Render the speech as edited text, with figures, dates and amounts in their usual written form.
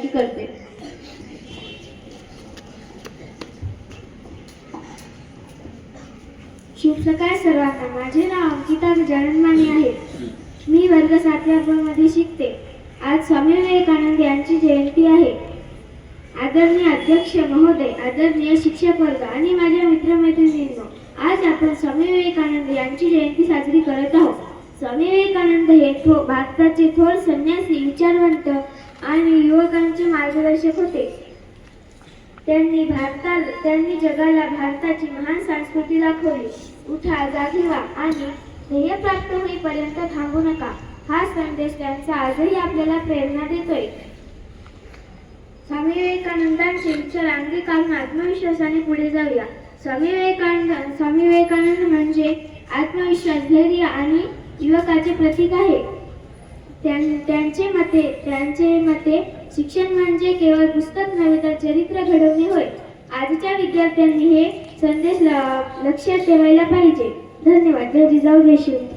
करते. शुभ सकाळ सर्वांना. माझे नाव अंकिता गजानन माने आहे. मी वर्ग 7व्या ब मध्ये शिकते. आज स्वामी विवेकानंद यांची जयंती आहे. आदरणीय अध्यक्ष महोदय, आदरणीय शिक्षक वर्ग आणि माझ्या मित्रमैत्रिणींनो, आज आपण स्वामी विवेकानंद यांची जयंती साजरी करत आहोत. स्वामी विवेकानंद हे भारताचे थोर संन्यासी, विचारवंत आणि युवकांचे मार्गदर्शक होते. त्यांनी जगाला भारताची महान संस्कृती दाखवली. उठा, जागी व्हा आणि ध्येय प्राप्त होईपर्यंत थांबू नका, हा संदेश त्यांचा आजही आपल्याला प्रेरणा देतोय. स्वामी विवेकानंदांचे विचार अंगीकारून आत्मविश्वासाने पुढे जाऊया. स्वामी विवेकानंद म्हणजे आत्मविश्वास, धैर्य आणि युवकाचे प्रतीक आहे. त्यांचे मते शिक्षण म्हणजे केवळ पुस्तक नव्हे तर चरित्र घडवणे होय. आजच्या विद्यार्थ्यांनी हे संदेश लक्षात ठेवायला पाहिजे. धन्यवाद. जय जिजाऊ जय शिवराय.